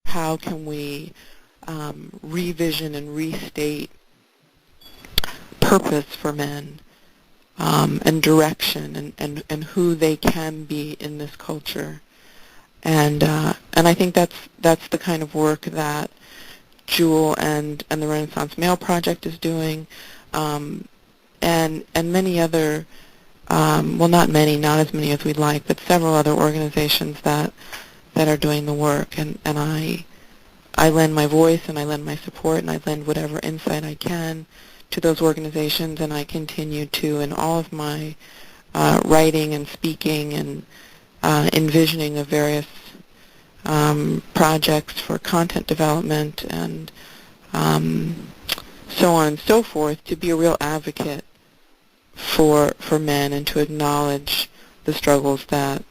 how can we revision and restate purpose for men, and direction, and who they can be in this culture. And I think that's the kind of work that Jewel and the Renaissance Male Project is doing, and many other, well, not as many as we'd like, but several other organizations that are doing the work. And I lend my voice, and I lend my support, and I lend whatever insight I can to those organizations, and I continue to, in all of my writing and speaking and envisioning of various projects for content development and so on and so forth, to be a real advocate for men and to acknowledge the struggles that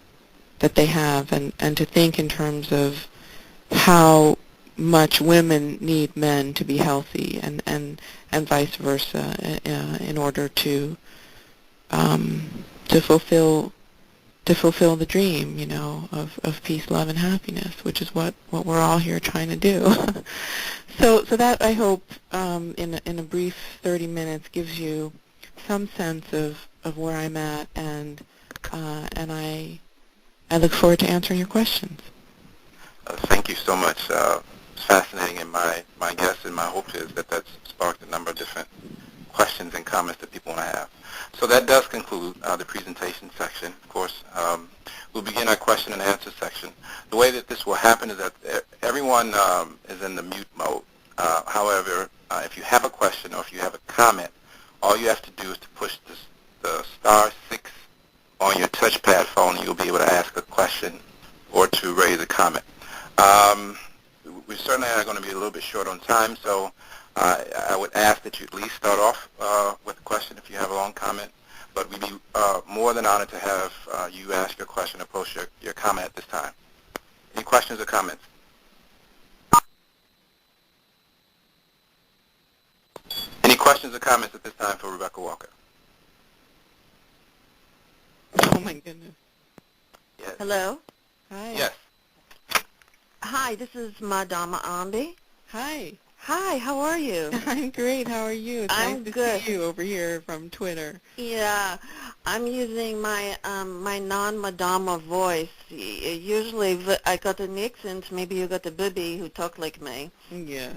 they have, and to think in terms of how much women need men to be healthy, and vice versa, in order to fulfill the dream, of peace, love, and happiness, which is what we're all here trying to do. So that, I hope, in a brief 30 minutes, gives you some sense of where I'm at, and I look forward to answering your questions. Thank you so much. It's fascinating, and my guess and my hope is that that's sparked a number of different questions and comments that people want to have. So that does conclude the presentation section. Of course, we'll begin our question and answer section. The way that this will happen is that everyone is in the mute mode. However, if you have a question or if you have a comment, all you have to do is to push the *6 on your touchpad phone, and you'll be able to ask a question or to raise a comment. We certainly are going to be a little bit short on time, so I would ask that you at least start off with a question if you have a long comment, but we'd be more than honored to have you ask your question or post your comment at this time. Any questions or comments? Any questions or comments at this time for Rebecca Walker? Oh, my goodness. Yes. Hello? Hi. Yes. Hi, this is Madama Ambi. Hi. Hi, how are you? I'm great. How are you? It's I'm nice good. to see you over here from Twitter. Yeah, I'm using my my non-Madama voice. Usually I got an accent. Maybe you got a baby who talk like me. Yeah.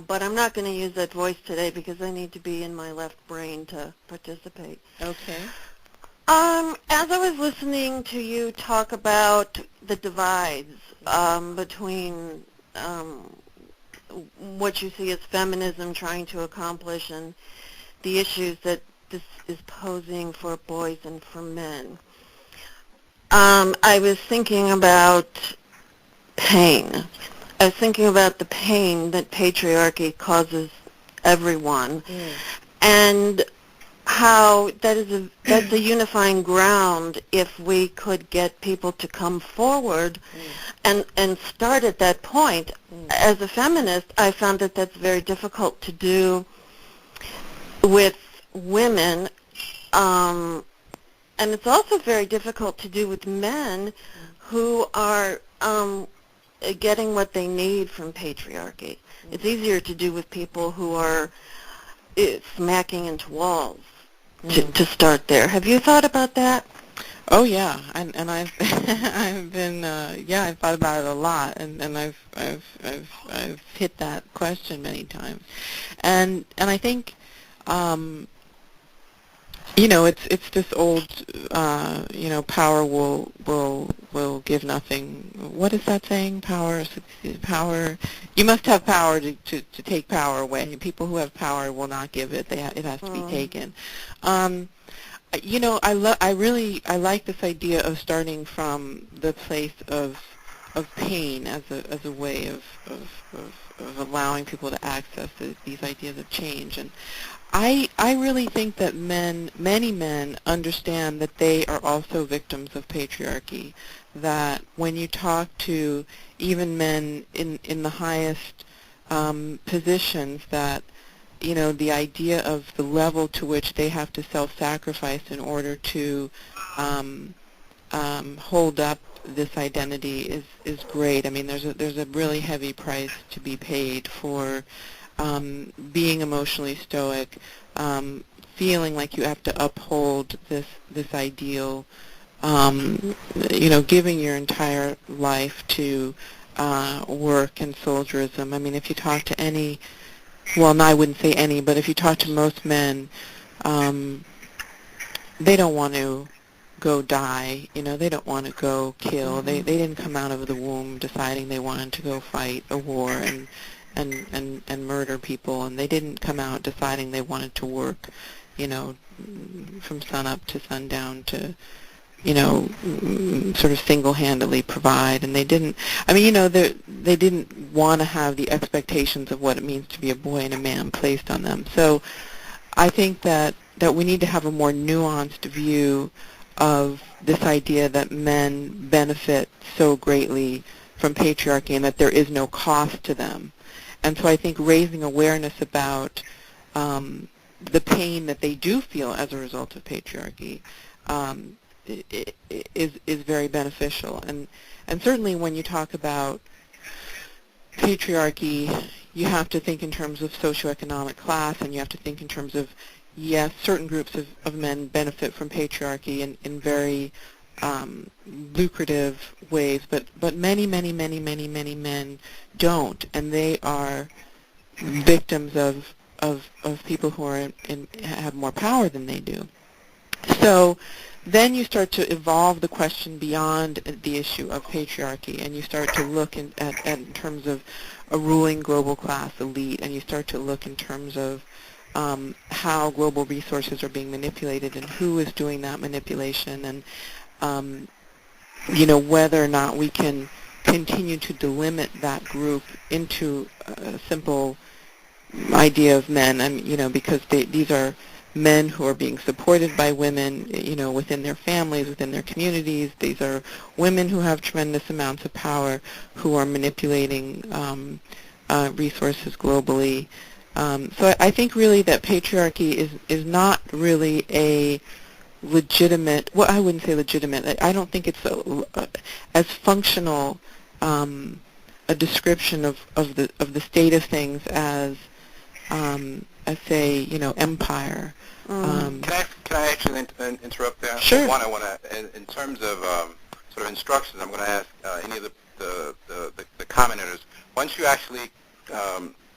But I'm not going to use that voice today because I need to be in my left brain to participate. Okay. As I was listening to you talk about the divides between what you see as feminism trying to accomplish and the issues that this is posing for boys and for men, I was thinking about pain. I was thinking about the pain that patriarchy causes everyone, and how that's a unifying ground if we could get people to come forward and start at that point. As a feminist, I found that that's very difficult to do with women, and it's also very difficult to do with men who are getting what they need from patriarchy. It's easier to do with people who are smacking into walls. To start there. Have you thought about that? Oh yeah, and I've I've been I've thought about it a lot, and I've hit that question many times, and I think it's this old power will give nothing. What is that saying? Power. You must have power to take power away. People who have power will not give it. It has to be taken. I like this idea of starting from the place of pain as a way of allowing people to access these ideas of change. And I really think that many men understand that they are also victims of patriarchy, that when you talk to even men in the highest positions, that the idea of the level to which they have to self-sacrifice in order to hold up this identity is great. I mean, there's a really heavy price to be paid for being emotionally stoic, feeling like you have to uphold this ideal, giving your entire life to work and soldierism. I mean, if you talk to any, well, no, I wouldn't say any, but if you talk to most men, they don't want to go die. They don't want to go kill. They didn't come out of the womb deciding they wanted to go fight a war and murder people, and they didn't come out deciding they wanted to work, from sunup to sundown to, sort of single-handedly provide. And they didn't, they didn't want to have the expectations of what it means to be a boy and a man placed on them. So I think that we need to have a more nuanced view of this idea that men benefit so greatly from patriarchy and that there is no cost to them. And so I think raising awareness about the pain that they do feel as a result of patriarchy is very beneficial. And certainly when you talk about patriarchy, you have to think in terms of socioeconomic class, and you have to think in terms of, yes, certain groups of men benefit from patriarchy in very lucrative ways, but many men don't, and they are victims of people who are have more power than they do. So then you start to evolve the question beyond the issue of patriarchy, and you start to look in terms of a ruling global class elite, and you start to look in terms of how global resources are being manipulated and who is doing that manipulation, and whether or not we can continue to delimit that group into a simple idea of men, because these are men who are being supported by women, within their families, within their communities. These are women who have tremendous amounts of power, who are manipulating resources globally. So I think really that patriarchy is not really a legitimate, well, I wouldn't say legitimate. I don't think it's as functional a description of the state of things as say, empire. Can I actually interrupt there? Sure. One, I want to, in terms of sort of instructions, I'm going to ask any of the commenters, once you actually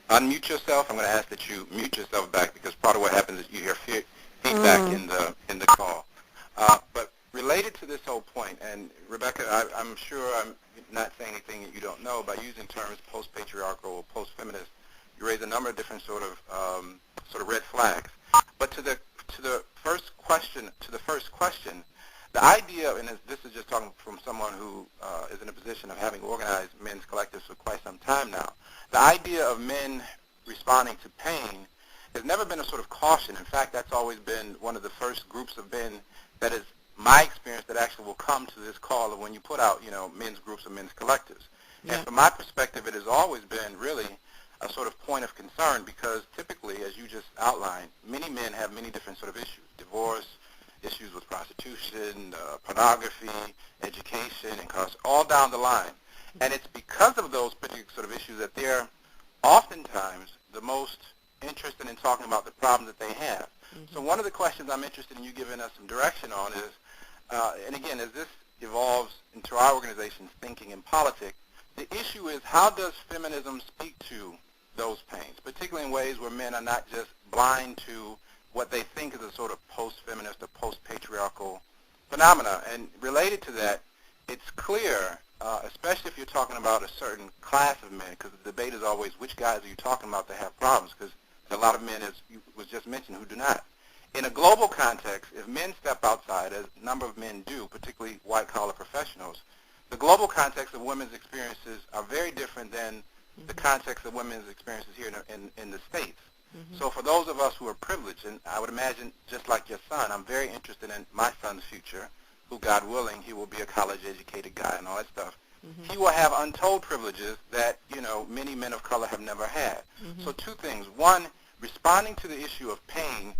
unmute yourself, I'm going to ask that you mute yourself back, because part of what happens is you hear feedback in the call. But related to this whole point, and Rebecca, I'm sure I'm not saying anything that you don't know, by using terms post-patriarchal or post-feminist, you raise a number of different sort of red flags. But to the first question, the idea, and this is just talking from someone who is in a position of having organized men's collectives for quite some time now, the idea of men responding to pain has never been a sort of caution. In fact, that's always been one of the first groups of men that is my experience that actually will come to this call of when you put out, men's groups or men's collectives. Yeah. And from my perspective, it has always been really a sort of point of concern, because typically, as you just outlined, many men have many different sort of issues: divorce, issues with prostitution, pornography, education, all down the line. And it's because of those particular sort of issues that they're oftentimes the most interested in talking about the problems that they have. Mm-hmm. So one of the questions I'm interested in you giving us some direction on is, and again, as this evolves into our organization's thinking and politics, the issue is, how does feminism speak to those pains, particularly in ways where men are not just blind to what they think is a sort of post-feminist or post-patriarchal phenomena. And related to that, it's clear, especially if you're talking about a certain class of men, because the debate is always which guys are you talking about that have problems, because a lot of men, as you was just mentioned, who do not. In a global context, if men step outside, as a number of men do, particularly white-collar professionals, the global context of women's experiences are very different than the context of women's experiences here in the States. Mm-hmm. So for those of us who are privileged, and I would imagine just like your son, I'm very interested in my son's future, who, God willing, he will be a college-educated guy and all that stuff. Mm-hmm. He will have untold privileges that, many men of color have never had. Mm-hmm. So two things. One, responding to the issue of pain